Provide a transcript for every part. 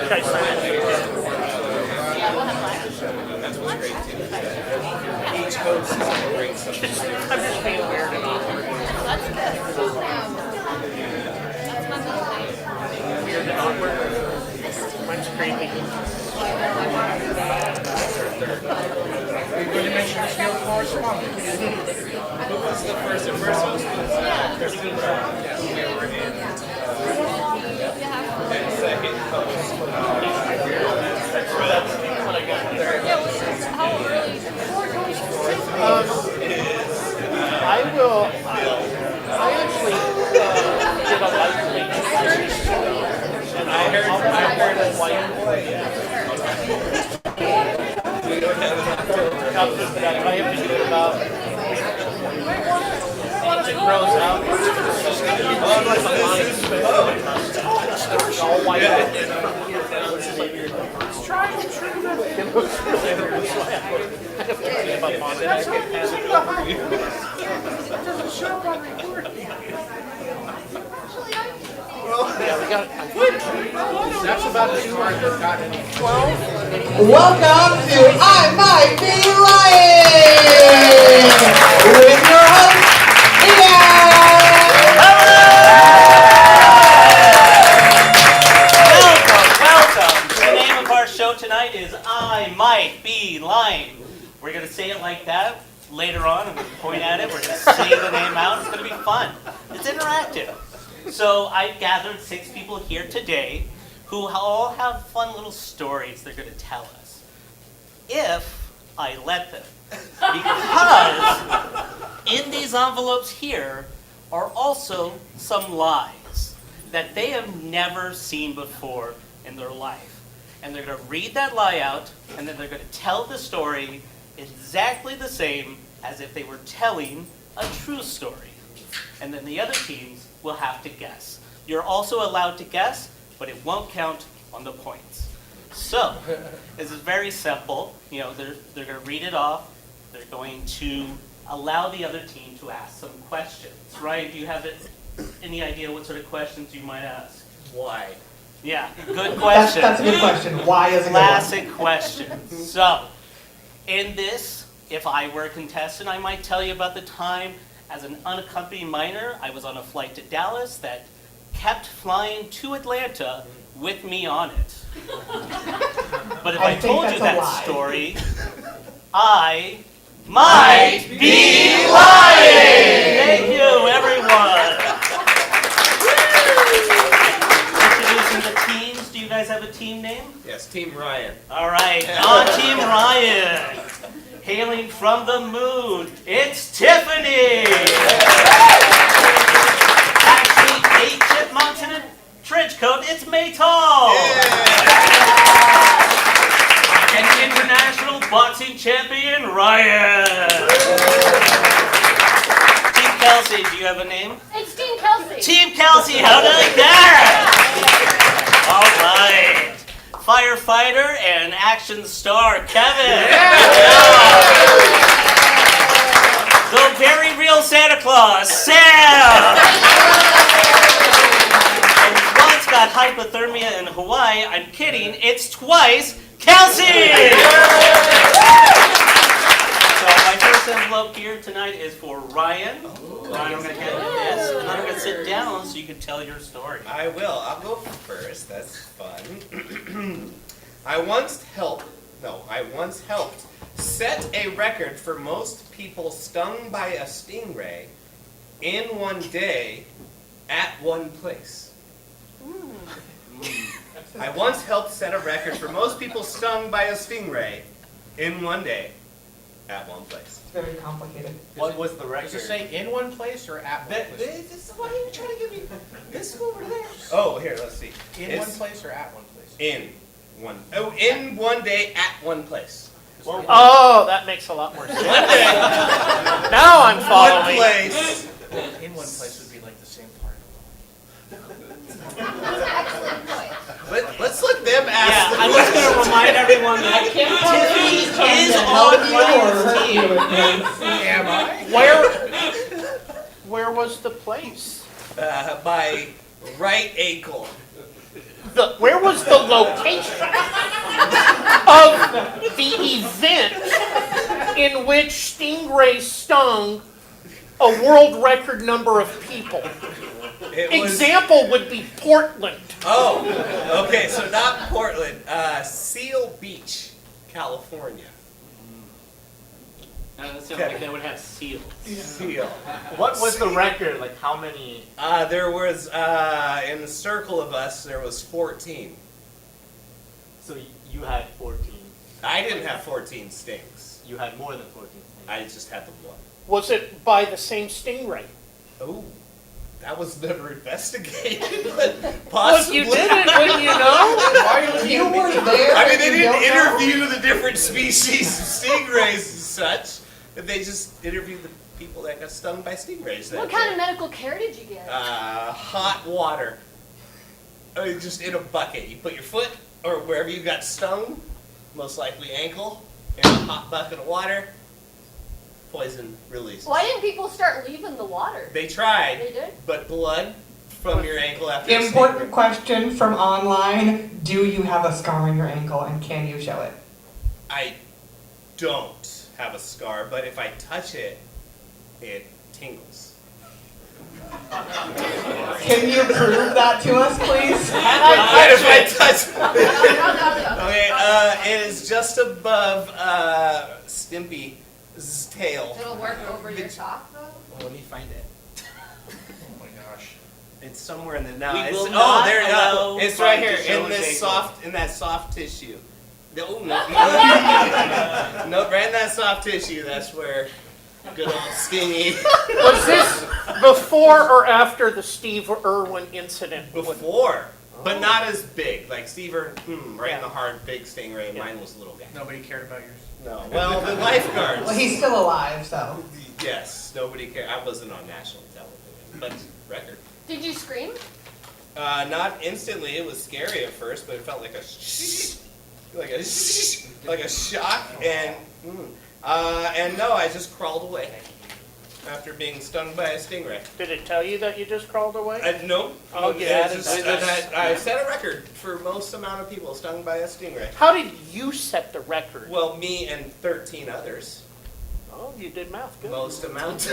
try signing. Yeah, we'll have flags. That's what's great too. Each host is going to bring something different. I'm just being weird and awkward. That's good. That's my thing. Weird and awkward. Mine's creepy. We're going to mention the field correspondence. Who was the first? The first host was Kristen Brown. Yes, we were in. And second host. How early? I will. I actually did a light read. And I heard a white. We don't have an October. I have to do it about. Once it grows out, it's all white. It's trying to trim it. It looks really I have to think about monitoring. It doesn't show up on recording. Yeah, we got That's about as far as I've gotten. 12. Welcome to I Might Be Lying with your host, Welcome. The name of our show tonight is I Might Be Lying. We're going to say it like that later on. I'm going to point at it. We're going to say the name out. It's going to be fun. It's interactive. So I've gathered 6 people here today who all have fun little stories they're going to tell us. If I let them. Because in these envelopes here are also some lies that they have never seen before in their life. And they're going to read that lie out, and then they're going to tell the story exactly the same as if they were telling a true story. And then the other teams will have to guess. You're also allowed to guess, but it won't count on the points. So, this is very simple. You know, they're going to read it off. They're going to allow the other team to ask some questions. Ryan, do you have any idea what sort of questions you might ask? Why? Yeah, good question. That's a good question. Why is it Classic question. So, in this, if I were a contestant, I might tell you about the time as an unaccompanied minor, I was on a flight to Dallas that kept flying to Atlanta with me on it. But if I told you that story, I might be lying! Thank you, everyone. Introducing the teams. Do you guys have a team name? Yes, Team Ryan. All right, on Team Ryan. Hailing from the moon, it's Tiffany! Actually, 8 chipmunks in a trench coat, it's Maytal! And international boxing champion, Ryan! Team Kelsey, do you have a name? It's Team Kelsey. Team Kelsey, how do I that? All right. Firefighter and action star Kevin. The very real Santa Claus, Sam. And once got hypothermia in Hawaii. I'm kidding. It's twice Kelsey. So my first envelope here tonight is for Ryan. Ryan, I'm going to hand you this, and then I'm going to sit down so you can tell your story. I will. I'll go first. That's fun. I once helped set a record for most people stung by a stingray in one day at one place. I once helped set a record for most people stung by a stingray in one day at one place. It's very complicated. What was the Does record? it say in one place or at one place? Why are you trying to give me this over there? Oh, here, let's see. In one place or at one place? In one day at one place. Oh, that makes a lot more sense. One day, Now I'm one following. place. In one place would be like the same part. Let's let them ask. Yeah, the I'm just going to questions. remind everyone that Tiffany is on Ryan's team. Am I? Where was the place? My right ankle. where was the location of the event in which stingrays stung a world record number of people? It was, Example would be Portland. oh, okay, so not Portland. Seal Beach, California. That sounds like they would have seals. Seal. What was the record? Like how many? There was, in the circle of us, there was 14. So you had 14. I didn't have 14 stings. You had more than 14. I just had the one. Was it by the same stingray? Oh, that was never investigated, but Well, possibly. if you did it, wouldn't you know? Why are you looking You at me? were there. I mean, they and you didn't don't know? interview the different species of stingrays and such. They just interviewed the people that got stung by stingrays. What kind of medical care did you get? Hot water. I mean, just in a bucket. You put your foot or wherever you got stung, most likely ankle, in a hot bucket of water. Poison release. Why didn't people start leaving the water? They tried, They did? but blood from your ankle after a Important stingray. question from online. Do you have a scar on your ankle and can you show it? I don't have a scar, but if I touch it, it tingles. Can you prove that to us, please? What if I touch it? Okay, it is just above Stimpy's tail. It'll work over your sock, though? Well, let me find it. Oh my gosh. It's somewhere in the now. We It's, will oh, not there it allow is. It's right Frank here to show in his this ankle. in that soft tissue. No, no, no, right in that soft tissue. That's where good old Stingy. Was this before or after the Steve Irwin incident? Before, but not as big. Like Steve, right in the hard, big stingray. Mine was a little guy. Nobody cared about yours. No, well, the lifeguards. Well, he's still alive, so. Yes, nobody cared. I wasn't on national television, but record. Did you scream? Not instantly. It was scary at first, but it felt like like a shock, and no, I just crawled away after being stung by a stingray. Did it tell you that you just crawled away? No, Oh, yeah, yeah, I set a record for most amount of people stung by a stingray. How did you set the record? Well, me and 13 others. Oh, you did math good. Most amount.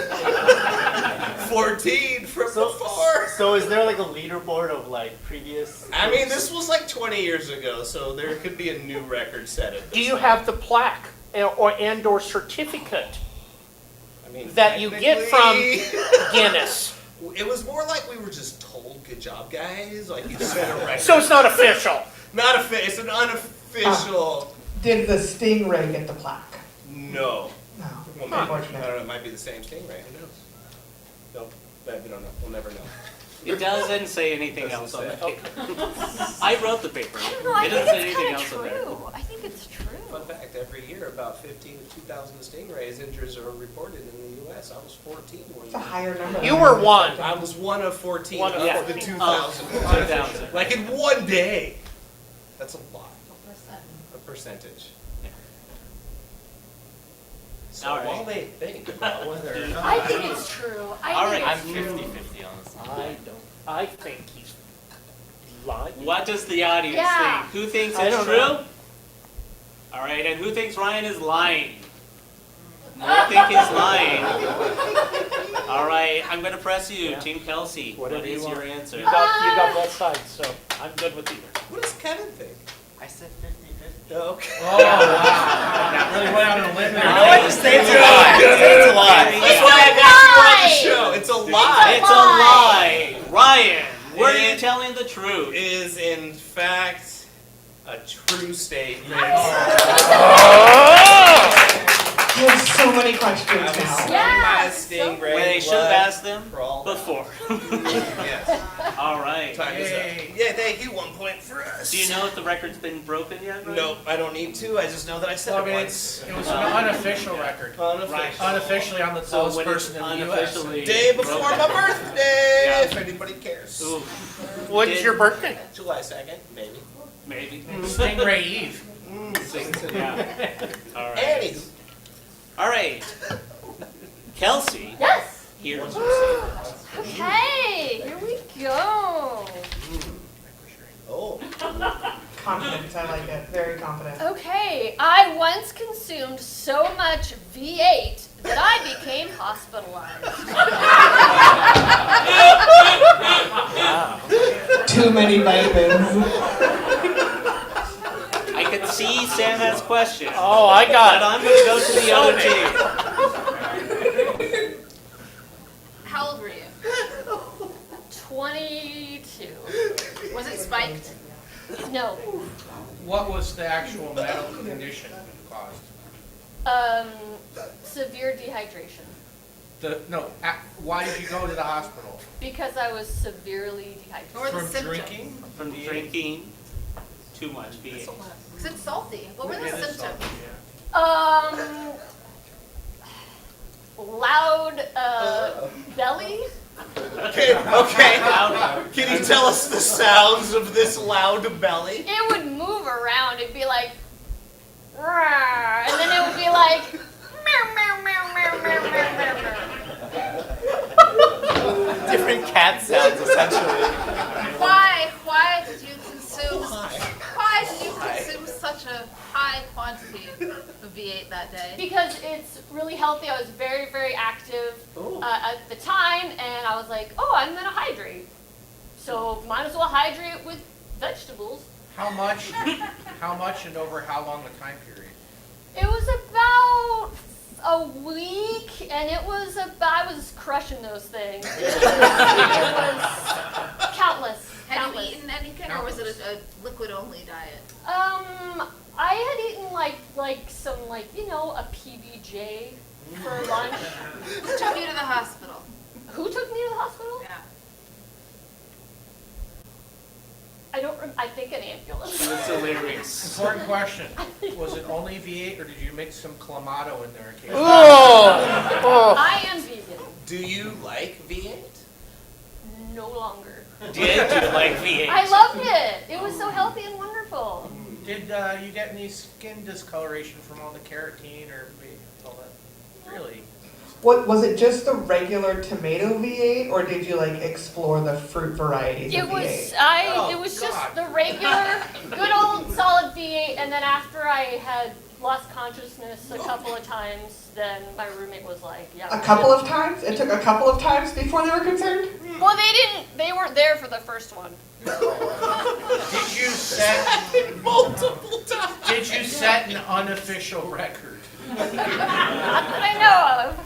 14 from before. So is there like a leaderboard of like previous? I mean, this was like 20 years ago, so there could be a new record set at this Do you point. have the plaque or certificate I mean, that you get from technically- Guinness? It was more like we were just told, "Good job, guys." Like you set a record. So it's not official. Not it's an unofficial. Did the stingray get the plaque? No. No. Well, maybe, I Unfortunate. don't know. It might be the same stingray. Who knows? Nope. We don't know. We'll never know. It doesn't say anything Doesn't else on say. the paper. I wrote the paper. I don't know. I It think doesn't say it's anything kind of else on there. true. I think it's true. Fun fact: every year, about 15 to 2,000 stingrays injuries are reported in the U.S. I was 14 one It's a year. higher number. You were one. I was one of 14 One of of the 14. 2,000. 2,000. Like in one day. That's a lot. A percentage. Yeah. So All right. while they think about whether or not. I think it's true. All I think right. it's I'm true. 50-50 on this. I don't. I think he's lying. What does the audience Yeah. think? Who thinks I it's don't true? know. All right, and who thinks Ryan is lying? I think he's lying. All right, I'm going to press you, Yeah. Team Kelsey. Whatever What you is want. your answer? You got both sides, so I'm good with either. What does Kevin think? I said 50-50. Okay. Oh, wow. That really went out on a limb there. You know what? Just say it's a lie. Just say it's a lie. That's why I got you on the show. It's a lie. It's a lie. Ryan, were you It telling the truth? is in fact a true statement. You have so many questions I was now. stung Yeah, by a so- stingray. When they should have blood asked them crawled out. before. Yes. All right. Time is up. Yay. Yeah, thank you. 1 point for us. Do you know if the record's been broken yet, Ryan? Nope, I don't need to. I just know that I said Well, I it mean, once. it was an unofficial record. Unofficial. Unofficially on the So tallest when it's person in the U.S. unofficially Day before broken. my birthday, Yeah. if anybody cares. Ooh, When's Did- your birthday? July 2nd, maybe. maybe. Stingray Eve. Yeah. All right. Annie. All right. Kelsey, Yes. here's Okay. Here we go. Oh. Confidence, I like it. Very confident. Okay, I once consumed so much V8 that I became hospitalized. Too many vitamins. I can see Sam has questions. Oh, I But got I'm going to go to the other team. How old were you? 22. Was it spiked? No. What was the actual medical condition caused? Severe dehydration. Why did you go to the hospital? Because I was severely What were dehydrated. the From symptoms? drinking? From drinking too much V8. Because it's salty. What were the It is symptoms? salty, Loud, belly. Okay. Can you tell us the sounds of this loud belly? It would move around. It'd be like, "Rawr," and then it would be like, meow, meow, meow, meow, meow, meow, meow, meow. Different cat sounds, essentially. Why did you consume? Why did you consume such a high quantity of V8 that day? Because it's really healthy. I was very, very active at the time, and I was like, oh, I'm gonna hydrate. So might as well hydrate with vegetables. How much, and over how long a time period? It was about a week, and I was crushing those things. It was countless. Had you eaten anything, or was it a liquid-only diet? I had eaten like some a PBJ for lunch. Who took you to the hospital? Who took me to the hospital? Yeah. I think an ambulance. That's hilarious. Important question. Was it only V8 or did you mix some Clamato in there occasionally? Oh. I am vegan. Do you like V8? No longer. Did you like V8? I loved it. It was so healthy and wonderful. Did you get any skin discoloration from all the carotene or all that? Really? What was it? Just the regular tomato V8, or did you explore the fruit varieties It of was V8? it was just God. the regular, good old solid V8, and then after I had lost consciousness a couple of times, then my roommate was like, "Yeah." A couple of times? It took a couple of times before they were concerned? Well, they weren't there for the first one. Did you set Multiple times. Did you set an unofficial record? Not that I know of.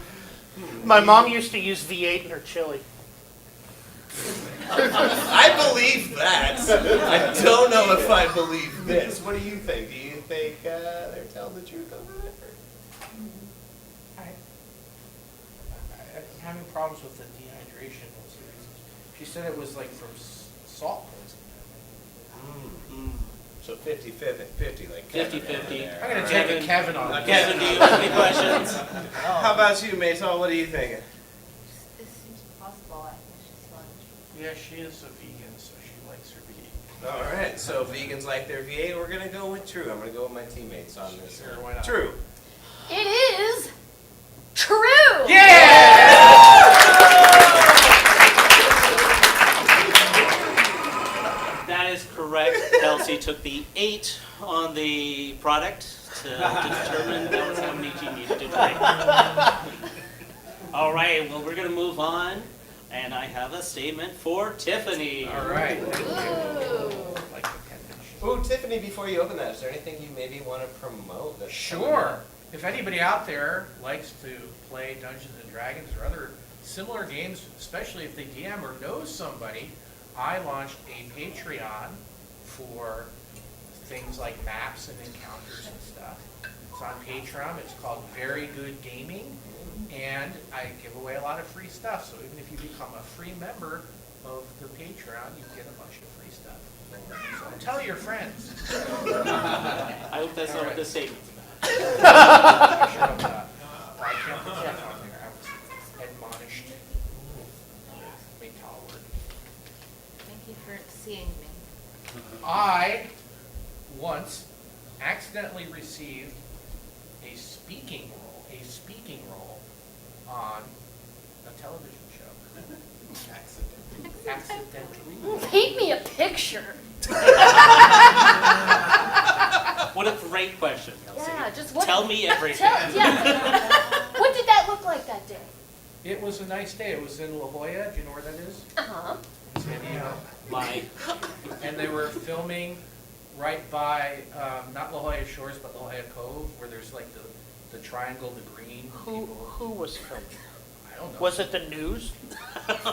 My mom used to use V8 in her chili. I believe that. I don't know if I believe this. What do you think? Do you think they're telling the truth over there? I'm having problems with the dehydration. She said it was from salt poisoning. So 50-50, like 50-50. I'm going to take a Kevin on that. Kevin, do you have any questions? How about you, Mason? What are you thinking? This seems possible. I think she's fun. Yeah, she is a vegan, so she likes her V8. All right, so vegans like their V8. We're going to go with true. I'm going to go with my teammates on this. Sure, why not? True. It is true. That is correct. Kelsey took the 8 on the product to determine that's how many you needed to drink. All right, well, we're going to move on, and I have a statement for Tiffany. All right. Ooh. Like the penmanship. Ooh, Tiffany, before you open that, is there anything you maybe want to promote? That's Sure. If anybody out there likes to play Dungeons and Dragons or other similar games, especially if they DM or know somebody, I launched a Patreon for things like maps and encounters and stuff. It's on Patreon. It's called Very Good Gaming, and I give away a lot of free stuff. So even if you become a free member of the Patreon, you get a bunch of free stuff. So tell your friends. I hope that's not what this statement's about. I can't put that on there. I was admonished. Make tall word. Thank you for seeing me. I once accidentally received a speaking role on a television show. Accidentally. Paint me a picture. What a great question, Kelsey. Yeah, just what? Tell me everything. Yeah. What did that look like that day? It was a nice day. It was in La Jolla. Do you know where that is? Uh-huh. In San Diego. Lie. And they were filming right by, not La Jolla Shores, but La Jolla Cove, where there's like the triangle, the green. Who was filming? I don't know. Was it the news? It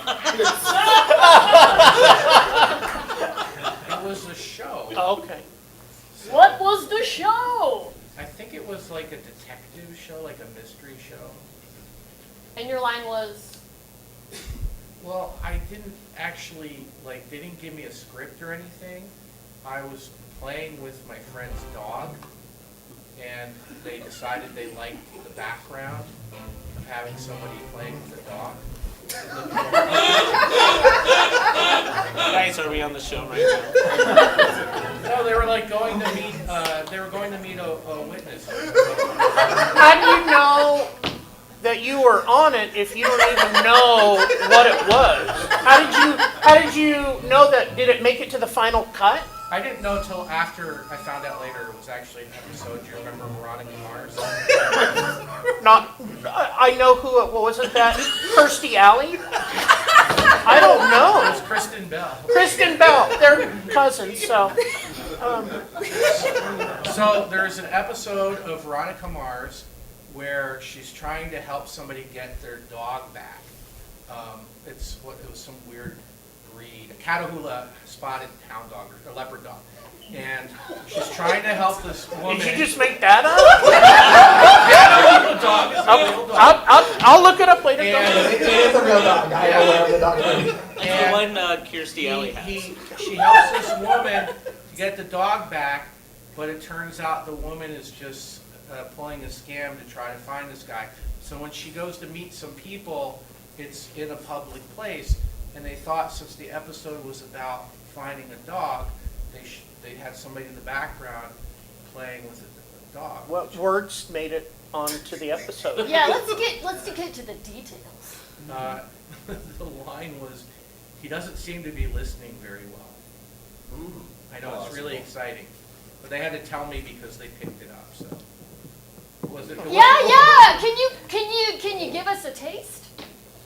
was a show. Oh, okay. What was the show? I think it was like a detective show, like a mystery show. And your line was, Well, I didn't actually, like, they didn't give me a script or anything. I was playing with my friend's dog, and they decided they liked the background of having somebody playing with the dog. Guys, are we on the show right now? No, they were like going to meet, a witness. How do you know that you were on it if you don't even know what it was? How did you know that? Did it make it to the final cut? I didn't know till after I found out later it was actually an episode. Do you remember Veronica Mars? Not. I know who it was. Wasn't that Kirstie Alley? I don't It know. was Kristen Bell. Kristen Bell. They're cousins, so. So there's an episode of Veronica Mars where she's trying to help somebody get their dog back. It was some weird breed, a Catahoula spotted hound dog or leopard dog, and she's trying to help this woman. Did you just make that up? Catahoula dog is a real dog. I'll look it up later. And- It is a real dog. I am aware of the dog. That's the one Kirstie Alley has. She helps this woman to get the dog back, but it turns out the woman is just pulling a scam to try to find this guy. So when she goes to meet some people, it's in a public place, and they thought since the episode was about finding a dog, they had somebody in the background playing with the dog. What words made it onto the episode? yeah, let's get to the details. The line was, he doesn't seem to be listening very well. I know, it's really exciting. But they had to tell me because they picked it up, so. Was it? Yeah. Can you give us a taste?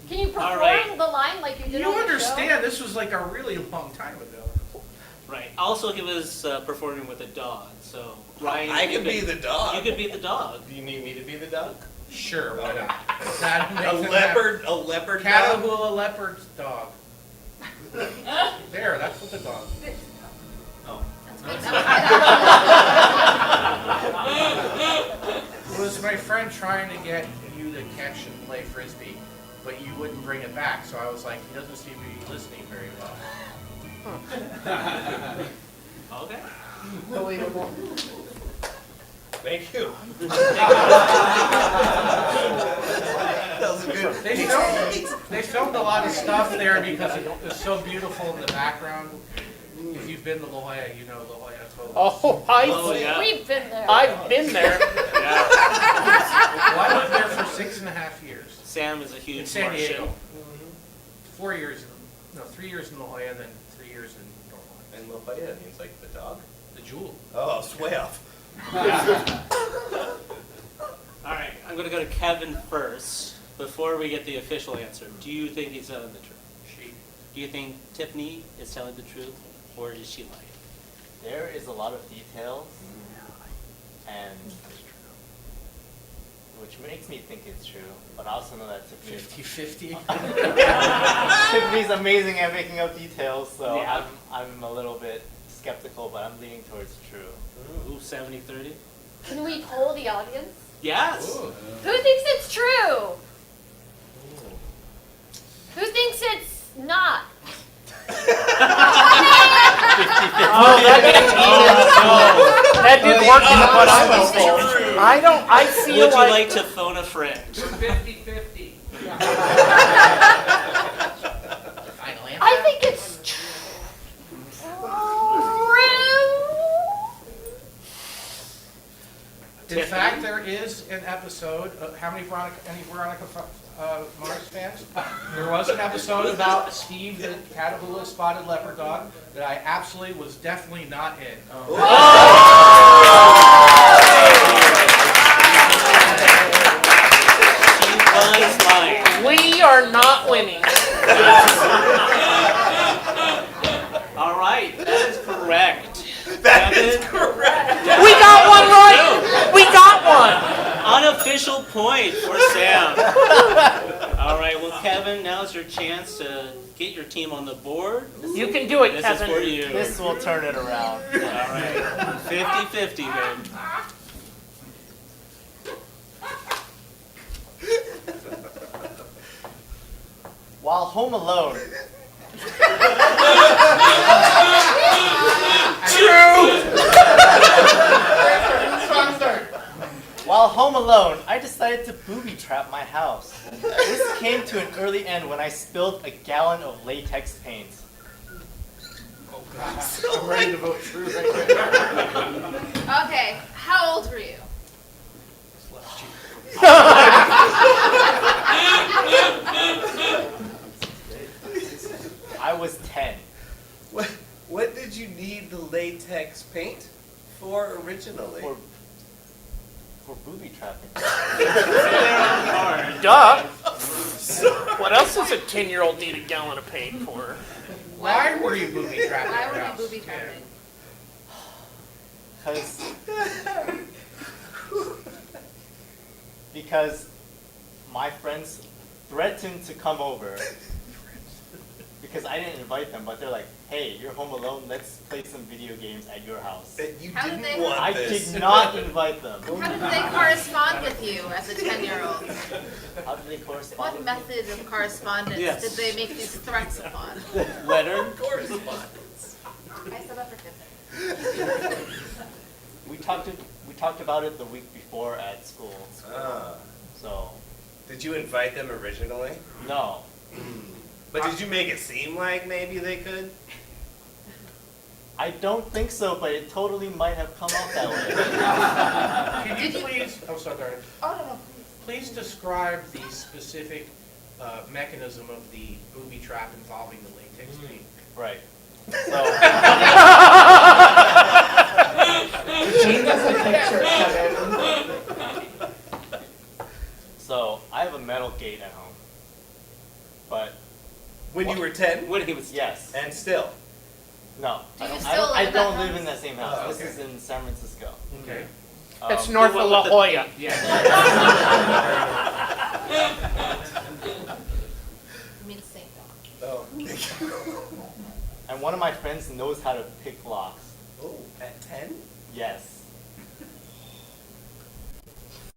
Can you perform right. the line like you did You on the show? understand, this was like a really long time ago. Right. Also, he was performing with a dog, so Ryan. I you could be the dog. You could be the dog. Do you need me to be the dog? Sure, why not? That'd make A them leopard dog? Catahoula leopard dog. There, that's what the dog is. Oh. It was my friend trying to get you to catch and play frisbee, but you wouldn't bring it back, so I was like, he doesn't seem to be listening very well. Okay. Believable. Thank you. They filmed a lot of stuff there because it was so beautiful in the background. If you've been to La Jolla, you know La Jolla Cove. Oh, Oh, yeah. We've been there. I've been there. Yeah. Well, I lived there for 6.5 years Sam is a in huge San Martian. Diego. 4 years, 3 years in La Jolla, then 3 years in North Lawrence. And La Jolla means like the dog? The Jewel. Oh, it's way off. All right, I'm going to go to Kevin first before we get the official answer. Do you think he's telling the truth? She. Do you think Tiffany is telling the truth, or is she lying? There is a lot of details, and which makes me think it's true, but I also know that Tiffany 50-50. Tiffany's amazing at making up details, so Yeah. I'm a little bit skeptical, but I'm leaning towards true. Ooh, 70-30? Can we poll the audience? Yes. Ooh. Who thinks it's true? Who thinks it's not? Oh, that didn't work out what I was for. I feel Would you like, like to phone a friend? 50-50. I think it's true. In fact, there is an episode, how many Veronica Mars fans? There was an episode about Steve, the Catahoula spotted leopard dog, that I absolutely was definitely not in. We are not winning. All right, that is correct. That is correct. We got one right. We got one. Unofficial point for Sam. All right, well, Kevin, now's your chance to get your team on the board. You can do it, This Kevin. is for you. This will turn it around. All right, 50-50, babe. While home alone, while home alone, I decided to booby trap my house. This came to an early end when I spilled a gallon of latex paint. I'm ready to vote true right now. Okay, how old were you? I was 10. What did you need the latex paint for originally? For booby trapping. Duh. What else does a 10-year-old need a gallon of paint for? Why were you booby trapping Why your were you house? booby trapping? Because my friends threatened to come over because I didn't invite them, but they're like, hey, you're home alone, let's play some video games at your house. That you How did didn't they- want I this. did not invite them. How did they correspond with you as a 10-year-old? How did they correspond What with me? method of correspondence Yes. did they make these threats upon? Letter. Correspondence. I stood up for Kevin. We talked about it the week before at school. Ah. So, Did you invite them originally? no. But did you make it seem like maybe they could? I don't think so, but it totally might have come out that way. Can you please, I'm sorry, Oh, no, no, please describe the specific mechanism of the booby trap involving the latex paint. Right. So, Gene has a picture, Kevin. so I have a metal gate at home. But When you were 10? When he was yes. And still? No. Do you I still don't, live in that live house? in that same house. Oh, This okay. is in San Francisco. Okay. It's Um, north of La Jolla. Yeah. I mean St. John. Oh. And one of my friends knows how to pick locks. Oh, at 10? Yes.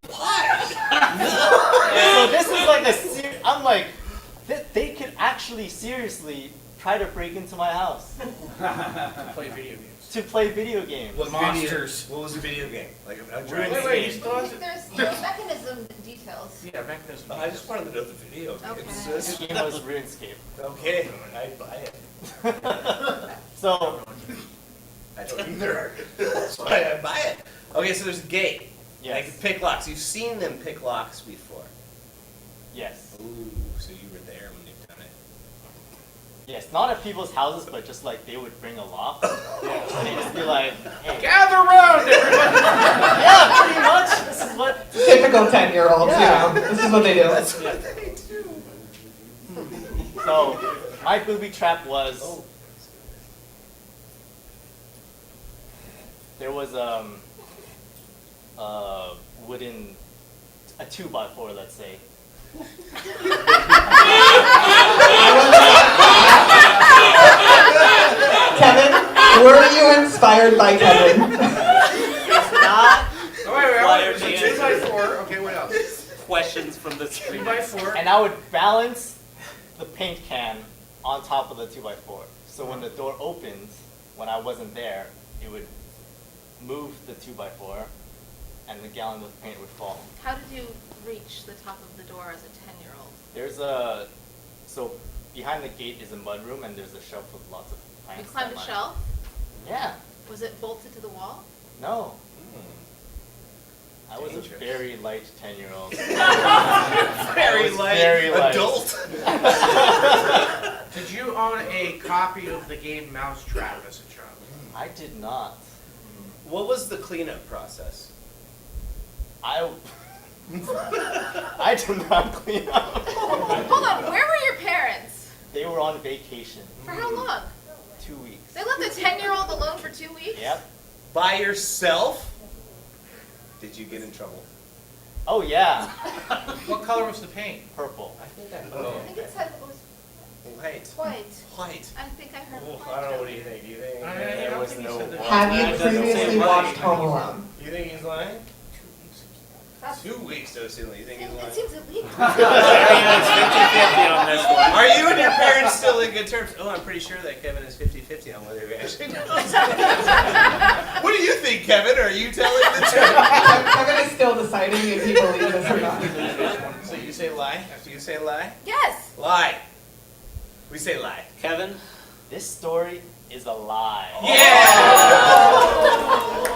Why? So this is like I'm like, they could actually seriously try to break into my house Play video games. to play video games. What Monsters. What was the video game? Like a Wait, driving wait, game? he still has it? There's mechanism details. Yeah, mechanism. I just wanted to know the video game. Okay. This game was RuneScape. Okay, I'd buy it. So I don't either. That's why I buy it. Okay, so there's a gate. Yes. Like pick locks. You've seen them pick locks before. yes, Ooh, so you were there when they've done it. yes, not at people's houses, but just like they would bring a lock. And they'd just be like, hey, Gather round, everybody! yeah, pretty much. This is what. Typical 10-year-olds, Yeah. you know. This is what they do. That's what they do. So my booby trap was. There was wooden, a 2x4, let's say. Kevin, were you inspired by Kevin? It's not Oh, wait, Flyers so and 2x4, okay, what else? questions from the screen. 2x4. And I would balance the paint can on top of the 2x4. So when the door opened, when I wasn't there, it would move the 2x4 and the gallon of paint would fall. How did you reach the top of the door as a 10-year-old? There's so behind the gate is a mudroom and there's a shelf with lots of plants. You climbed a that might- shelf? Yeah, Was it bolted to the wall? no. I was a very light 10-year-old. Very light very light. adult. Did you own a copy of the game Mousetrap as a child? I did not. What was the cleanup process? I did not clean up. Hold on, where were your parents? They were on vacation. For how long? 2 weeks. They left a 10-year-old alone for 2 weeks? Yep. By yourself? Did you get in trouble? Oh yeah. What color was the paint? Purple. I think it said it was White. white. White. I think I heard Oh, white. I don't know. What do you think? Do you think? I There don't was think he no said that. white. Have That you doesn't previously seem watched right. Home Alone? You think he's lying? That's- 2 weeks, though, Celia. You think he's It lying? seems illegal. It's 50-50 on this one. Are you and your parents still in good terms? Oh, I'm pretty sure that Kevin is 50-50 on whether he actually knows. What do you think, Kevin? Are you telling the truth? Kevin is still deciding if he believes this or not. So you say lie? Do you say lie? Yes. Lie. We say lie. Kevin, This story is a lie.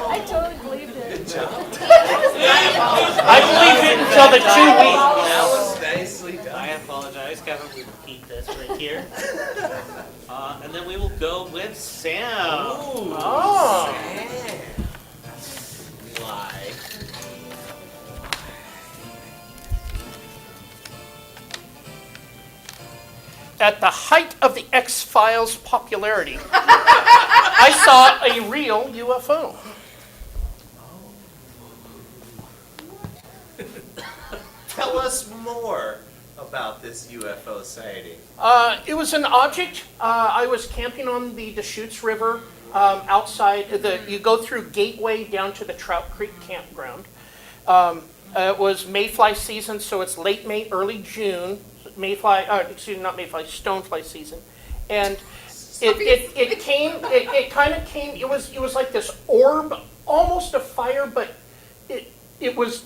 I totally believed it. I believed it until the 2 weeks. That was nicely I done. apologize, Kevin. We will keep this right here. And then we will go with Sam. Ooh. Oh. Lie. At the height of the X-Files popularity, I saw a real UFO. Tell us more about this UFO sighting. It was an object. I was camping on the Deschutes River outside. You go through Gateway down to the Trout Creek campground. It was mayfly season, so it's late May, early June. Not mayfly, stonefly season, and it kind of came. It was like this orb, almost a fire, but it was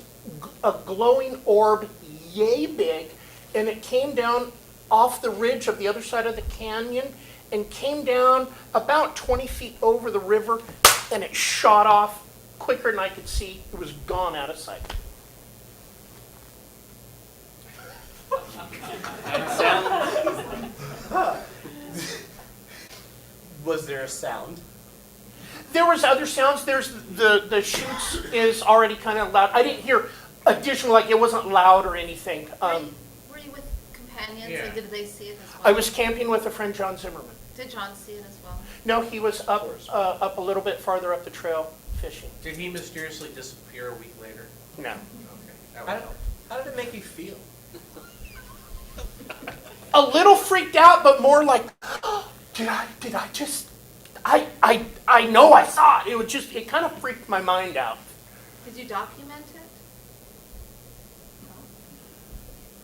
a glowing orb, yay big, and it came down off the ridge of the other side of the canyon and came down about 20 feet over the river, and it shot off quicker than I could see. It was gone out of sight. Was there a sound? There was other sounds. There's the chutes is already kind of loud. I didn't hear additional, like it wasn't loud or anything. Were you with companions? Yeah. And did they see it as well? I was camping with a friend, John Zimmerman. Did John see it as well? No, he was up a little bit farther up the trail fishing. Did he mysteriously disappear a week later? No. Okay, that would How, help. how did it make you feel? A little freaked out, but more like, did I just, I know I saw it. It kind of freaked my mind out. Did you document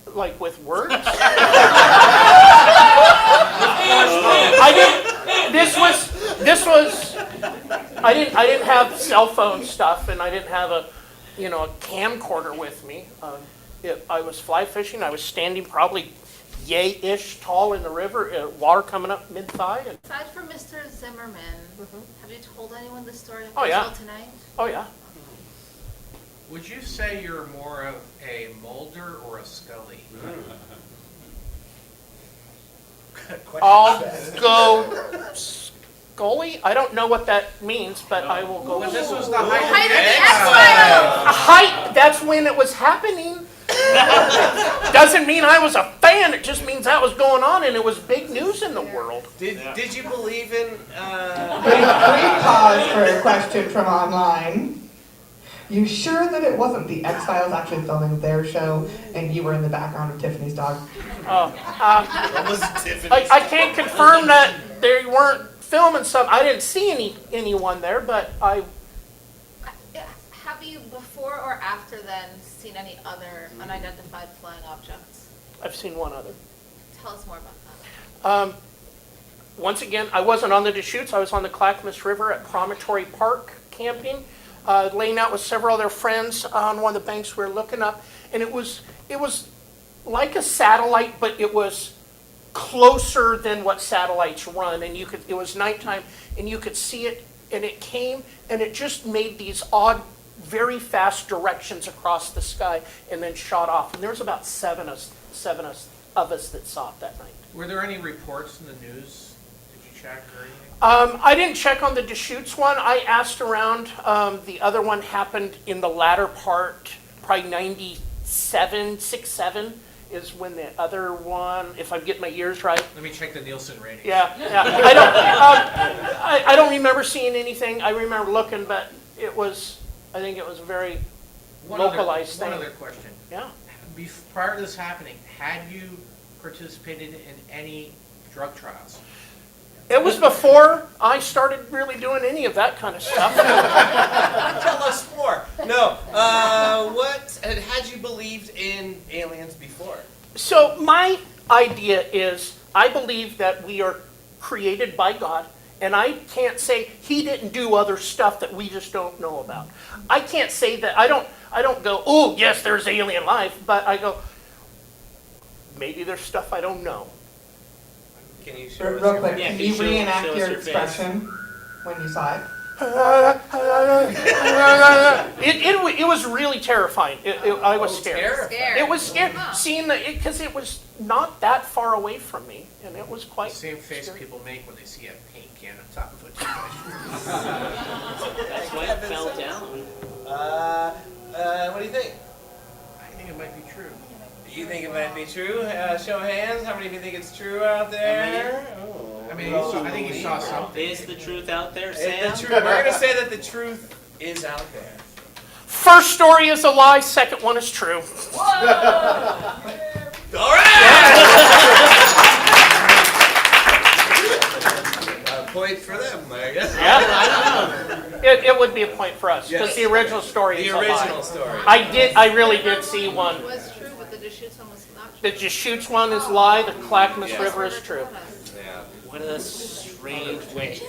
it? Like with words? I didn't have cell phone stuff, and I didn't have a camcorder with me. I was fly fishing. I was standing probably yay-ish tall in the river, water coming up mid-thigh. And, Aside from Mr. Zimmerman, have you told anyone this story Oh, yeah. until tonight? oh yeah. Would you say you're more of a Mulder or a Scully? I'll go Scully. I don't know what that means, but I will go. Well, this was the Height height of the of X-Files! Height, that's when it was happening. Doesn't mean I was a fan, it just means that was going on and it was big news in the world. Did you believe in? Brief pause for a question from online. You sure that it wasn't the X-Files actually filming their show and you were in the background of Tiffany's dog? That was Tiffany. I can't confirm that they weren't filming some. I didn't see anyone there, but Have you, before or after then, seen any other unidentified flying objects? I've seen one other. Tell us more about that. Once again, I wasn't on the Deschutes. I was on the Clackamas River at Promontory Park camping, laying out with several other friends on one of the banks we were looking up, and it was like a satellite, but it was closer than what satellites run, and it was nighttime, and you could see it, and it came, and it just made these odd very fast directions across the sky and then shot off. And there was about seven of us that saw it that night. Were there any reports in the news? Did you check or anything? I didn't check on the Deschutes one. I asked around. The other one happened in the latter part, probably 97, 6, 7 is when the other one, if I'm getting my years right. Let me check the Nielsen ratings. Yeah. I don't remember seeing anything. I remember looking, but I think it was a very localized thing. One other question. Yeah. Prior to this happening, had you participated in any drug trials? It was before I started really doing any of that kind of stuff. Tell us more. No. Had you believed in aliens before? So my idea is, I believe that we are created by God, and I can't say he didn't do other stuff that we just don't know about. I can't say that. I don't go, oh yes, there's alien life, but I go, maybe there's stuff I don't know. Can you show us Real your quick, Yeah, can can you you reenact show us your your face? expression when you saw it? It was really terrifying. I was scared. terrifying. Scared. It was scary Huh. seeing because it was not that far away from me, and it was quite The same face scary. people make when they see a paint can on top of a toothbrush. That's why it fell down. What do you think? I think it might be true. You think it might be true? Show of hands. How many of you think it's true out there? I mean, I think he saw something. Is the truth out there, Is Sam? the truth? We're gonna say that the truth is out there. First story is a lie. Second one is true. All right. A point for them, I guess. It would be a point for us because Yes. the original story is The a original lie. story. I really did see one. Was true, but the Deschutes one was not The true. Deschutes one is lie. The Clackamas Yes. River is true. Yeah. What a strange way.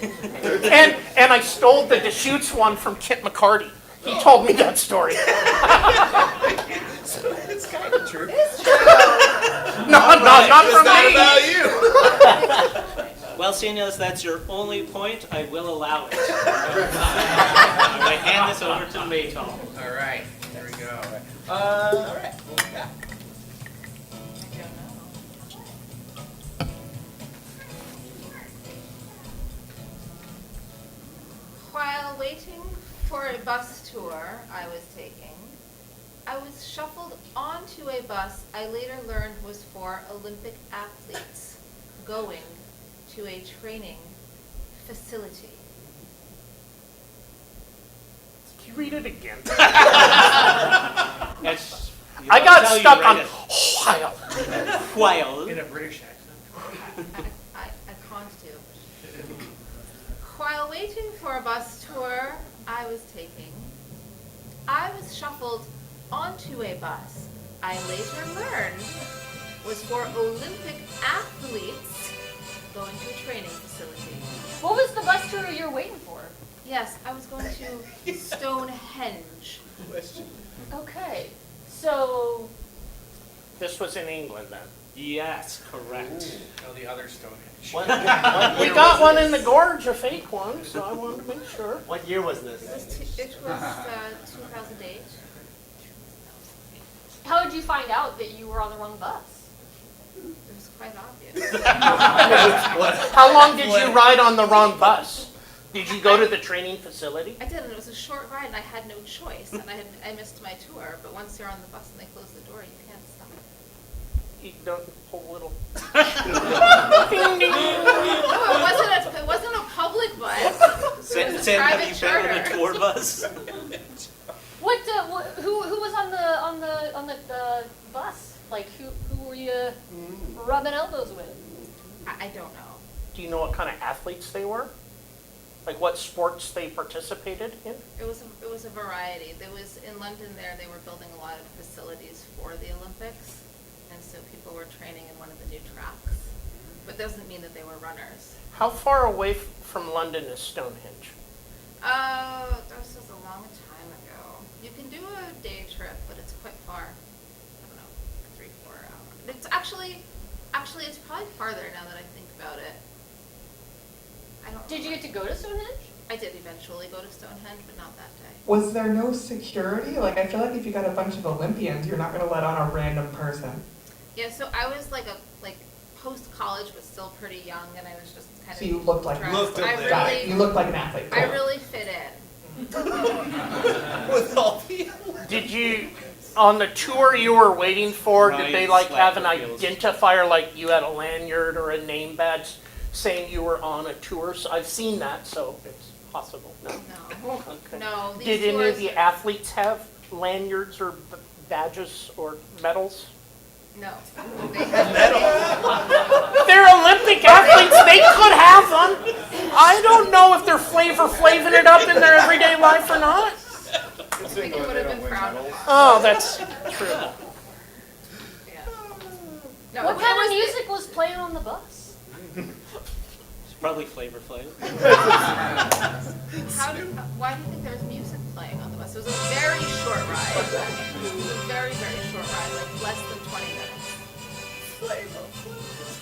And I stole the Deschutes one from Kent McCarty. He told me that story. It's kind of true. Not It's from not me. about you. Well, seeing as that's your only point, I will allow it. I hand this over to Maytal. All right, there we go. All right. Yeah. While waiting for a bus tour I was taking, I was shuffled onto a bus I later learned was for Olympic athletes going to a training facility. Can you read it again? That's, I got that's how you stuck write on it. while. While. In a British accent. I can't do. While waiting for a bus tour I was taking, I was shuffled onto a bus I later learned was for Olympic athletes going to a training facility. What was the bus tour you were waiting for? Yes, I was going to Stonehenge. Okay, so This was in England then. Yes, correct. No, the other Stonehenge. What We year got was one in the this? gorge, a fake one, so I wanted to make sure. What year was this? It was 2008. how did you find out that you were on the wrong bus? It was quite obvious. How long did you ride on the wrong bus? Did you go to the training facility? I did, and it was a short ride, and I had no choice, and I missed my tour. But once you're on the bus and they close the door, you can't stop. You don't pull a little. No, it wasn't a public bus. Sam, was a Sam, have private you been on a charter. tour bus? Who was on the bus? Like who were you rubbing elbows with? I don't know. Do you know what kind of athletes they were? Like what sports they participated in? It was a variety. There was in London. They were building a lot of facilities for the Olympics, and so people were training in one of the new tracks. But it doesn't mean that they were runners. How far away from London is Stonehenge? This was a long time ago. You can do a day trip, but it's quite far. I don't know, 3-4 hours. It's actually, it's probably farther now that I think about it. I don't. Did you get to go to Stonehenge? I did eventually go to Stonehenge, but not that day. Was there no security? Like, I feel like if you got a bunch of Olympians, you're not gonna let on a random person. Yeah, so I was like post-college, but still pretty young, and I was just kind of. So you looked like dressed. I got it. really, You looked like an athlete. I really fit in. With all the. Did you, on the tour you were waiting for, did they like have an Ryan Slack identifier, like you had a lanyard or a name badge saying you were on a tour? So I've seen that, so it's possible. No. No, Okay. no. These Did any of tours- the athletes have lanyards or badges or medals? No. They had They're Olympic athletes, they could have them. I don't know if they're flaving it up in their everyday life or not. I think it would have been frowned upon. Oh, that's true. Yeah. No, What it kind of was- music was playing on the bus? It's probably Flavor Flav. Why do you think there was music playing on the bus? It was a very short ride. It was a very, very short ride, like less than 20 minutes.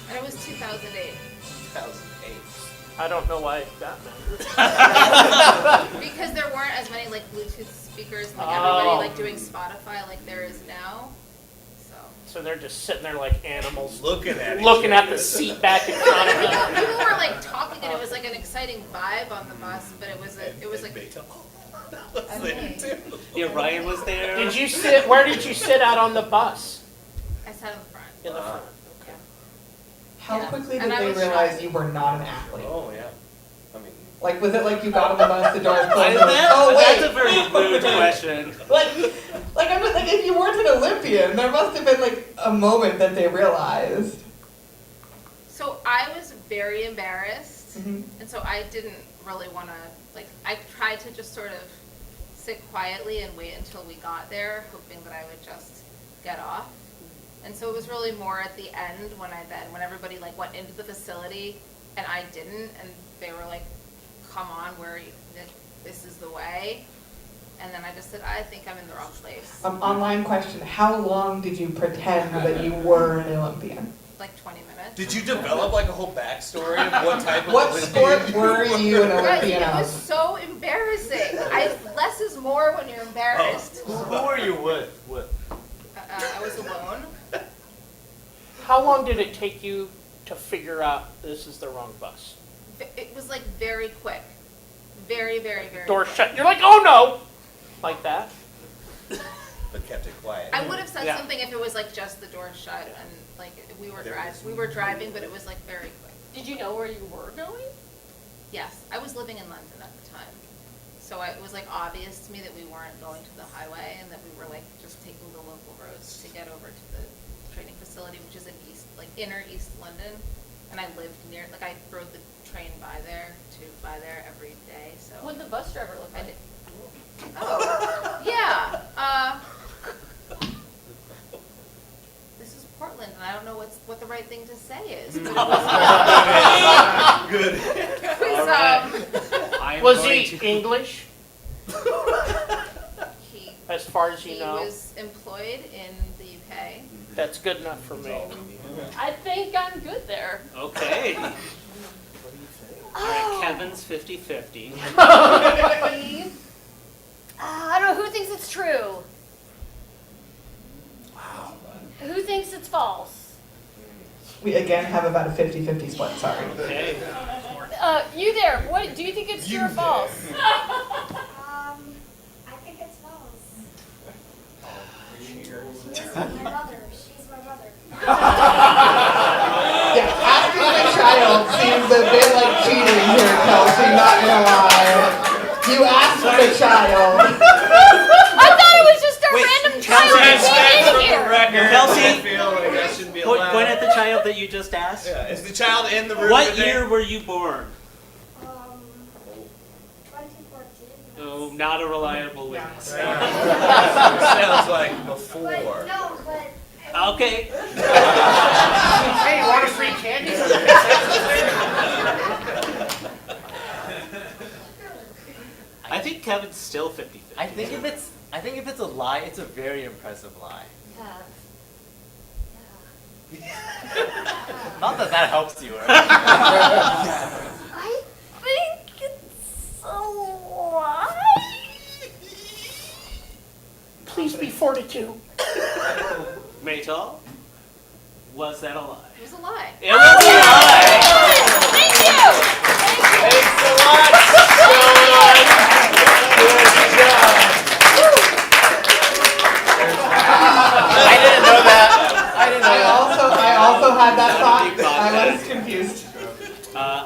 And it was 2008. 2008. I don't know why that matters. Because there weren't as many like Bluetooth speakers, like Oh. everybody like doing Spotify like there is now. So. So they're just sitting there like animals, Looking at looking at the seat back in front of them. People were like talking, and it was like an exciting vibe on the bus, but it was like. Was there too. Yeah, Ryan was there. Did you sit, where did you sit out on the bus? I sat in the front. In the front. Yeah. How Yeah. quickly did And I they was realize shy. you were not an athlete? Oh yeah. I mean. Like, was it like you got on the bus, the doors closed, I- and you're like, that- oh wait. That's a very rude question. Like I'm just like, if you weren't an Olympian, there must have been like a moment that they realized. So I was very embarrassed, Mhm. and so I didn't really want to, like, I tried to just sort of sit quietly and wait until we got there, hoping that I would just get off. And so it was really more at the end when everybody like went into the facility and I didn't, and they were like, come on, this is the way. And then I just said, I think I'm in the wrong place. Online question, how long did you pretend that you were an Olympian? Like 20 minutes. Did you develop like a whole backstory of what type of What Olympian sport you were you an Guys, Olympian it was of? so embarrassing. Less is more when you're embarrassed. Who are you with? I was alone. How long did it take you to figure out this is the wrong bus? It was like very quick. Very, very, very Door quick. shut, you're like, oh no! Like that? but kept it quiet. I would have said Yeah. something if it was like just the door shut and like we were driving, but it was like very quick. Did you know where you were going? Yes, I was living in London at the time, so it was like obvious to me that we weren't going to the highway and that we were like just taking the local roads to get over to the training facility, which is in inner East London, and I lived near. Like I rode the train by there every day. So. What did the bus driver look I like? did. Oh, yeah. This is Portland, and I don't know what the right thing to say is. But Good. it was, I am Was going he to- English, he as far as you he know? was employed in the UK. That's good enough for me. I think I'm good there. Okay. All right, Kevin's 50-50. I don't know, who thinks it's true? Wow. Who thinks it's false? We again have about a 50-50 split, sorry. Okay. You there, what, do you think it's true or false? I think it's false. She's my mother. She's my mother. Yeah, asking the child seems a bit like cheating here, Kelsey, not gonna lie. You asked the child. I thought it was just a Wait, random Kelsey, child who came in here. Kelsey, I feel like that shouldn't be allowed. Point at the child that you just asked. Yeah, is the child in the room? What today? year were you born? 2014. Oh, not a reliable witness. Sounds like before. But no, but. Okay. Hey, you want a free candy? I think Kevin's still 50-50. I think if it's a lie, it's a very impressive lie. Not that helps you. Right? I think it's a Always be 42. Maytal, was that a lie? It was a lie. It was a lie! Thank you. Thanks a lot, Sean. Good job. I didn't know that. I didn't know I also had that thought. I was confused.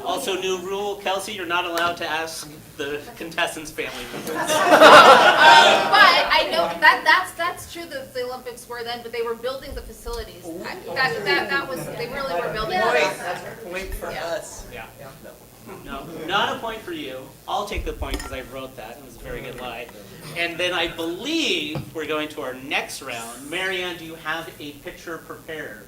Also, new rule, Kelsey, you're not allowed to ask the contestants' family members. But I know that's true that the Olympics were then, but they were building the facilities. That was, they really were building the facilities. Point for Yeah. us. Yeah. No, not a point for you. I'll take the point because I wrote that. It was a very good lie. And then I believe we're going to our next round. Marianne, do you have a picture prepared?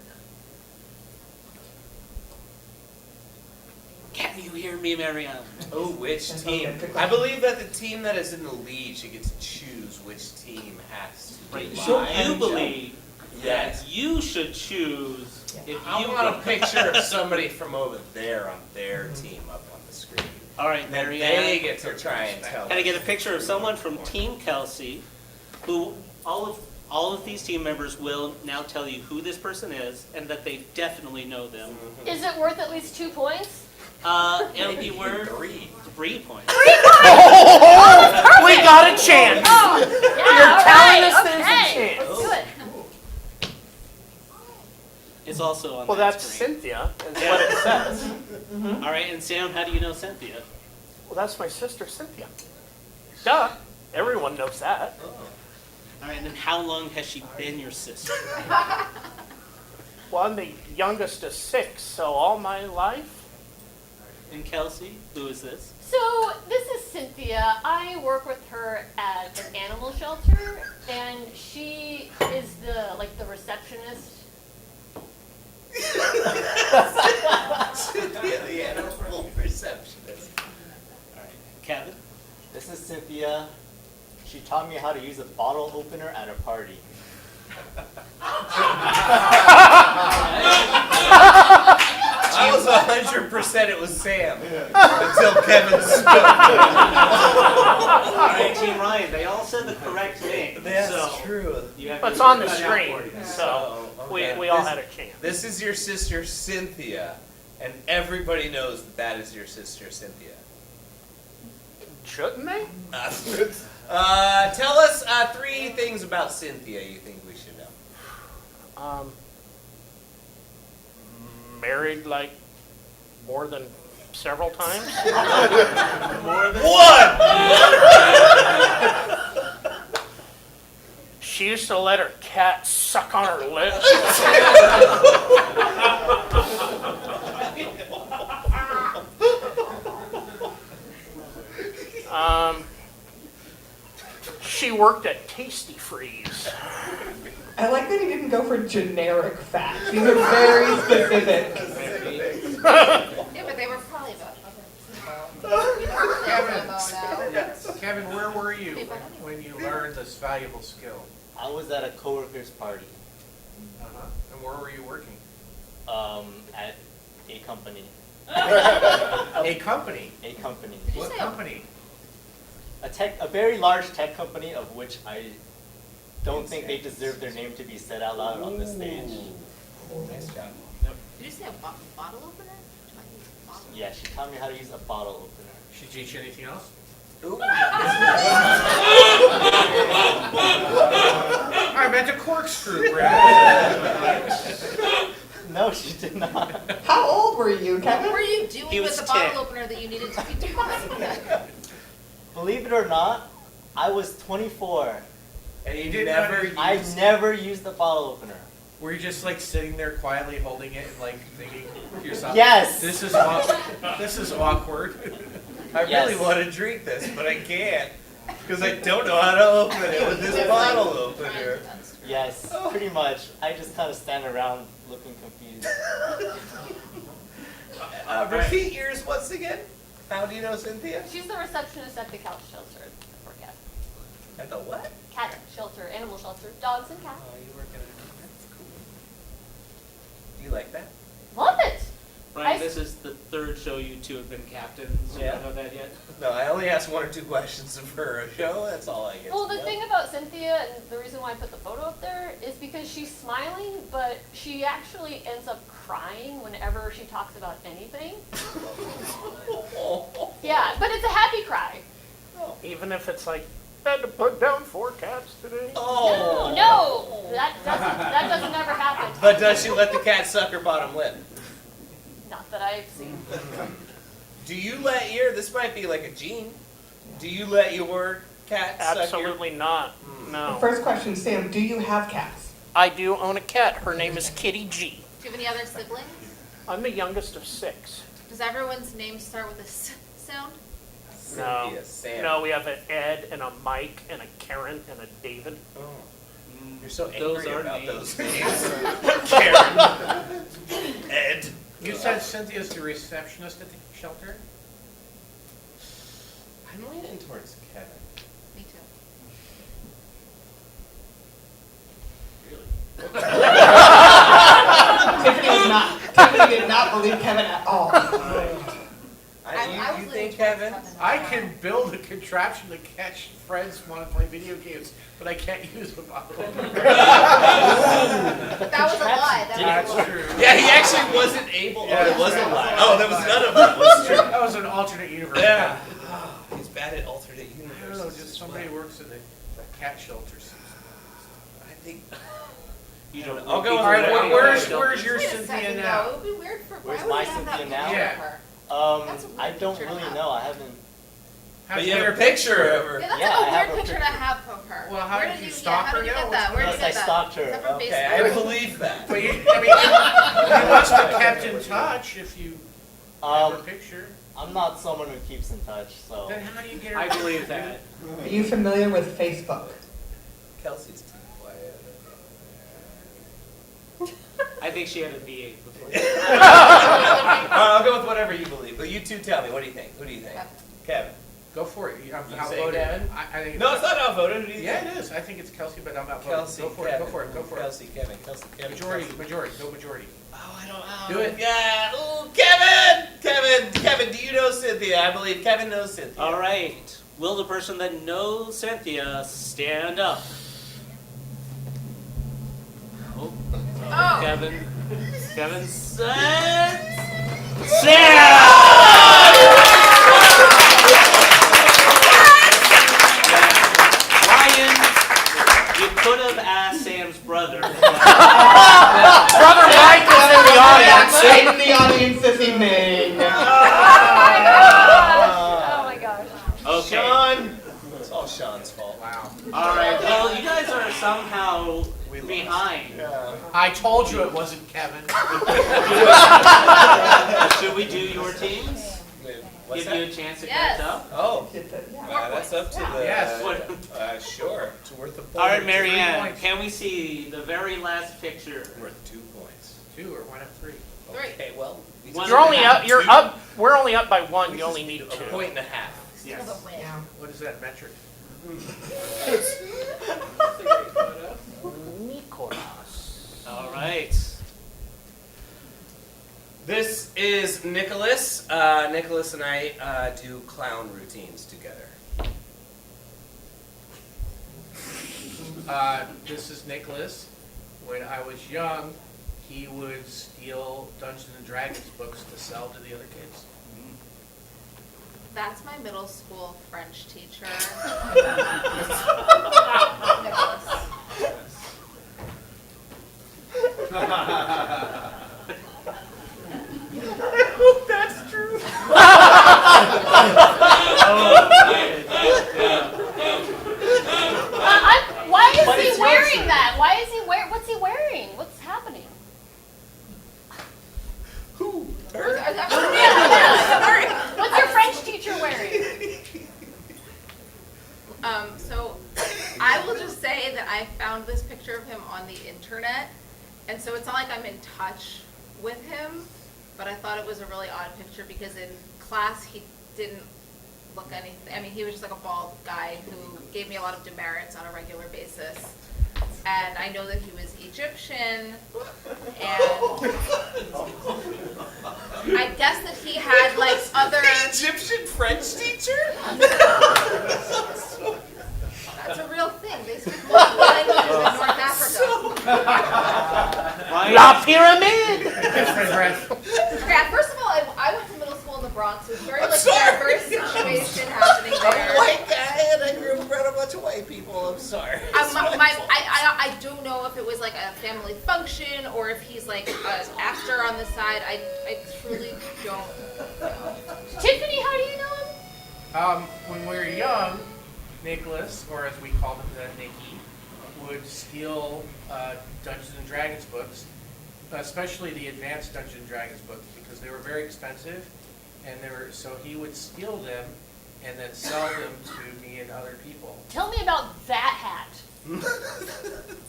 Can you hear me, Marianne? Oh, which That's team? okay, good I question. believe that the team that is in the lead should get to choose which team has to Right. be So live. you believe Yes. that you should choose if I you want a picture of somebody from over there on their team up on the screen. All right, And then they Marianne. get to try and tell Can I get a us. picture of someone from Team Kelsey, who all of these team members will now tell you who this person is and that they definitely know them. Is it worth at least 2 points? It'll be worth 3 points. We got a chance. Oh, yeah, You're all telling right, us there's a okay. chance. Let's do it. It's also on Well, that that's screen. Cynthia, is what it says. All right, and Sam, how do you know Cynthia? Well, that's my sister, Cynthia. Duh. Everyone knows that. All right, and then how long has she been your sister? Well, I'm the youngest of 6, so all my life. And Kelsey, who is this? So this is Cynthia. I work with her at an animal shelter, and she is the receptionist. Cynthia, the animal receptionist. All right, Kevin. This is Cynthia. She taught me how to use a bottle opener at a party. I was 100% it was Sam until Kevin spoke. All right, Team Ryan. They all said the correct name. That's so true. you have It's your on the work cut out screen, for you. so okay. we all This- had a chance. This is your sister Cynthia, and everybody knows that that is your sister Cynthia. Shouldn't they? Tell us 3 things about Cynthia you think we should know. Married like more than several times. More than One! She used to let her cat suck on her lips. She worked at Tasty Freeze. I like that he didn't go for generic facts. These are very specific. Yeah, but they were probably about other people. We know what they're about now. Yes. Kevin, where were you when you learned this valuable skill? I was at a coworker's party And where were you working? at a company. A company. A company. Did you What say company? A very large tech company of which I don't think they deserve their name to be said out loud on this stage. Nice job. Did you say a bottle opener? Bottle? Yeah, she taught me how to use a bottle opener. She teach you anything else? I meant a corkscrew, Brad. No, she did not. How old were you, What Kevin? were you He doing was with the bottle 10. opener that you needed to be doing? Believe it or not, I was 24. And you did never not- I used never used the bottle opener. Were you just like sitting there quietly holding it and like thinking to yourself, Yes. this is awkward. I really Yes. want to drink this, but I can't. Because I don't know how to open it with this bottle opener. Yes, pretty much. I just kind of stand around looking confused. Repeat yours once again. How do you know Cynthia? She's the receptionist at the cat shelter for cats. At the what? Cat shelter, animal shelter, dogs and cats. Oh, you work at a... That's cool. Do you like that? Love it. Brian, this is the third show you two have been captains. You Yeah. don't know that yet? No, I only asked 1 or 2 questions for a show. That's all I get. Well, to the know. thing about Cynthia, and the reason why I put the photo up there, is because she's smiling, but she actually ends up crying whenever she talks about anything. Yeah, but it's a happy cry. Even if it's like, had to put down 4 cats today. Oh. No, that doesn't ever happen. But does she let the cat suck her bottom lip? Not that I've seen. Do you let your, this might be like a gene, do you let your cat suck your? Absolutely not. No. First question, Sam, do you have cats? I do own a cat. Her name is Kitty G. Do you have any other siblings? I'm the youngest of 6. Does everyone's name start with a S sound? No. Cynthia, Sam. No, we have an Ed and a Mike and a Karen and a David. Oh. You're so Those angry are about names. those names. Karen. Ed. You said Cynthia's the receptionist at the shelter? I'm leaning towards Kevin. Me too. Tiffany did not believe Kevin at all. You think Kevin? I can build a contraption to catch friends who want to play video games, but I can't use them. That was a lie. That was a That's lie. true. Yeah, he actually wasn't able. Yeah, Oh, it wasn't that's lie. right. Oh, there was none of that. Was true. That was an alternate universe. Yeah. He's bad at alternate I don't universes. know, just somebody who works in the cat shelters. I think. You don't. I'll go with All right, Wait, where's wait, your Wait a Cynthia second, now? though. It would be weird for. Where's why would my we have that Cynthia now? picture Yeah. of her? That's a weird I don't picture to really have. know. I haven't. But you have a picture of her. Yeah, that's Yeah, like I a have weird a picture to have of her. Well, how Where did you yeah, stalk how her did you now? get that? Where did you Yes, get I that? stalked her. Is that from Okay, Facebook? I believe that. But you must have kept in touch if you have her picture. I'm not someone who keeps in touch, so. Then how do you get her? I believe that. Are you familiar with Facebook? Kelsey's too quiet. I think she had a V8 before. I'll go with whatever you believe. But you two tell me. What do you think? Who do you think? Kevin. Kevin. Go for it. I'm You say outvoted. Kevin? I think No, it's not outvoted. Who do you Yeah, think? it is. I think it's Kelsey, but I'm outvoted. Kelsey, Go for Kevin. it. Go for it. Go for it. Kelsey, Kevin. Kelsey, Kevin. Majority. Kelsey. Majority. Go majority. Oh, I don't know. Do it. Yeah. Ooh, Kevin! Kevin, do you know Cynthia? I believe Kevin knows Cynthia. All right. Will the person that knows Cynthia stand up? Oh. Oh. Kevin. Kevin said. Sam! Ryan, you could have asked Sam's brother. Brother Mike is in the audience. In the audience this evening. Oh my gosh. Okay. Sean. It's all Sean's fault. Wow. All right. Well, you guys are somehow behind. I told you it wasn't Kevin. Should we do your teams? What's Give you that? a chance to Yes. catch up? Oh, Yeah. that's up to the. Yes. Sure. It's worth a point. All right, 3 Marianne. points. Can we see the very last picture? Worth 2 points. 2 or 1 of 3. Okay, well. we One just- You're only up. You're Two. up. We're only up by 1. You only need A 2. point and a half. Yes. Yeah. What is that metric? Nicholas. All right. This is Nicholas. Nicholas and I do clown routines together. This is Nicholas. When I was young, he would steal Dungeons and Dragons books to sell to the other kids. That's my middle school French teacher. I hope that's true. Why But is it's he your wearing shirt. that? Why is he wearing? What's he wearing? What's happening? Who? Yeah. What's your French teacher wearing? So I will just say that I found this picture of him on the internet, and so it's not like I'm in touch with him, but I thought it was a really odd picture because in class he didn't look anything. I mean, he was just like a bald guy who gave me a lot of demerits on a regular basis. and I know that he was Egyptian, and I guess that he had like other. Egyptian French teacher? That's a real thing. They speak multiple languages in North Africa. La Pyramid! Yeah, first of all, I went to middle school in the Bronx. It was very I'm like sorry. diverse situation happening I'm a there. white guy and I grew up around a bunch of white people. I'm sorry. I don't know if it was like a family function or if he's like an actor on the side. I truly don't know. Tiffany, how do you know him? When we were young, Nicholas, or as we called him then, Nicky, would steal Dungeons and Dragons books, especially the advanced Dungeons and Dragons books, because they were very expensive, and so he would steal them and then sell them to me and other people. Tell me about that hat.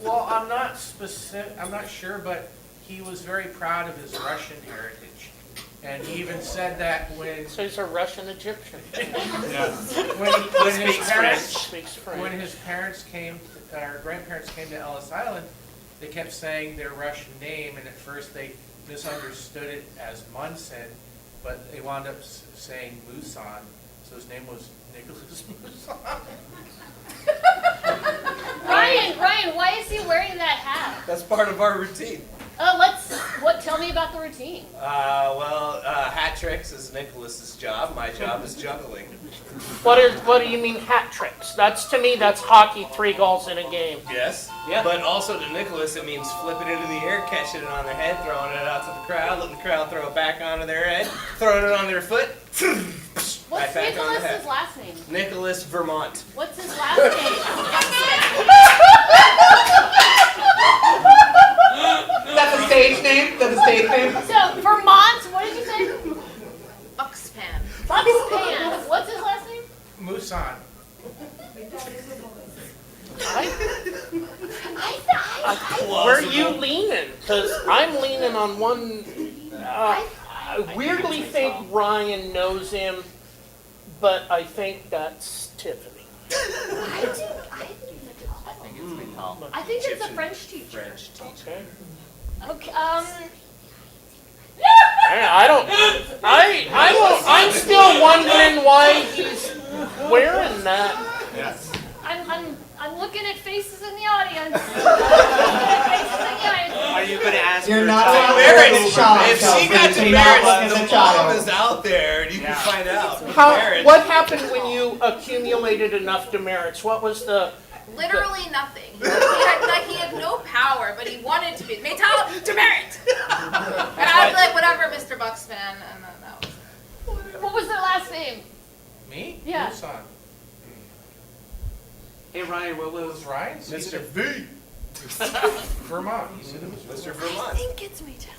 Well, I'm not sure, but he was very proud of his Russian heritage. And he even said that when So he's a Russian Egyptian. when his parents Speaks French. when his parents came, our grandparents came to Ellis Island, they kept saying their Russian name, and at first they misunderstood it as Munson, but they wound up saying Musan, so his name was Nicholas Musan. Ryan, why is he wearing that hat? That's part of our routine. Tell me about the routine. Hat tricks is Nicholas's job. My job is juggling. What do you mean hat tricks? To me, that's hockey, 3 goals in a game. Yes. Yeah. But also to Nicholas, it means flipping it into the air, catching it on their head, throwing it out to the crowd, letting the crowd throw it back onto their head, throwing it on their foot. What's Right back on the Nicholas's head. last name? Nicholas Vermont. What's his last name? That's a stage name? That's a stage name? So, Vermont, what did you say? Buckspan. Buckspan. What's his last name? Musan. Where are you leaning? Because I'm leaning on one. I weirdly think Ryan knows him, but I think that's Tiffany. I think it's a French teacher. French teacher. Okay. Okay, I'm still wondering why he's wearing that. Yes. I'm looking at faces in the audience. Are you going to ask You're her not to- allowed to look at the child. If she got Chelsea. Do not look demerits, at the the mom child. is out there, and you can find out. What happened when you accumulated enough demerits? What was the? Literally nothing. He had no power, but he wanted to be. Metal demerit. And I was like, whatever, Mr. Buckspan, and then that was it. What was their last name? Me? Yeah. Musan. Hey Ryan, what Was was Ryan's? Mr. V. Vermont. He said it was Mr. Vermont. It's Maytel.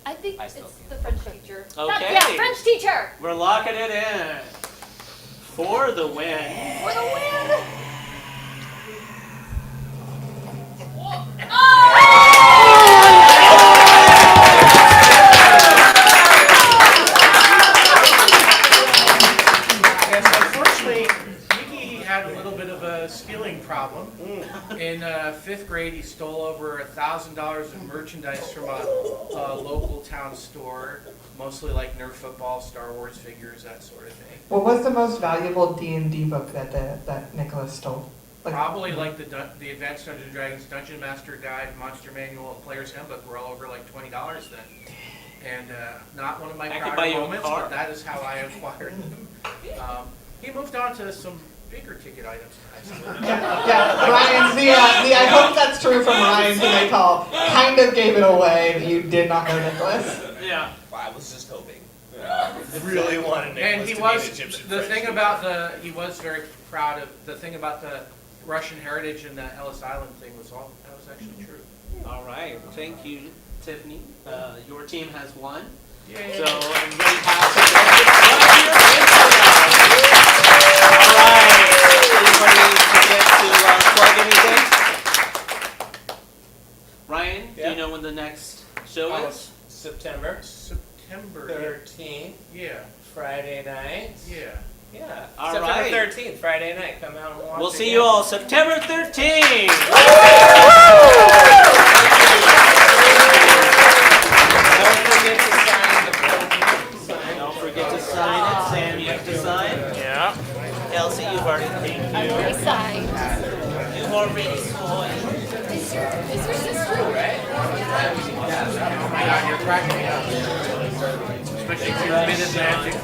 I think I it's still think the French teacher. Okay. Yeah, French teacher. We're locking it in for the win. For the win. Yes, unfortunately, Mickey had a little bit of a stealing problem. In 5th grade, he stole over $1,000 of merchandise from a local town store, mostly like Nerf football, Star Wars figures, that sort of thing. What was the most valuable D&D book that Nicholas stole? Probably like the Advanced Dungeons and Dragons Dungeon Master Guide, Monster Manual, Player's Handbook were all over like $20 then. And not one of my I could prouder buy you a moments, car. but that is how I acquired them. He moved on to some bigger ticket items in high school. Yeah, Ryan's I hope that's true from Ryan's call. Kind of gave it away that you did not know Nicholas. Yeah. I was just hoping. I really wanted Nicholas And he to was be an Egyptian the French thing teacher. about he was very proud of the thing about the Russian heritage and the Ellis Island thing that was actually true. All right. Thank you, Tiffany. Your team has won. Yay. So everybody has to All right. Anybody forget to plug anything? Ryan, do Yeah. you know when the next show is? September September. 13th, Yeah. Friday night. Yeah. Yeah. All September right. 13th, Friday night. Come out and watch. We'll the see game. you all September 13th. Don't forget to sign the Don't forget to sign it. Sam, you have to sign. Yeah. Elsie, you've already thanked you. I signed. You've already signed. Is your sister? Oh my God, you're cracking me up. Especially if you're mid-Atlantic.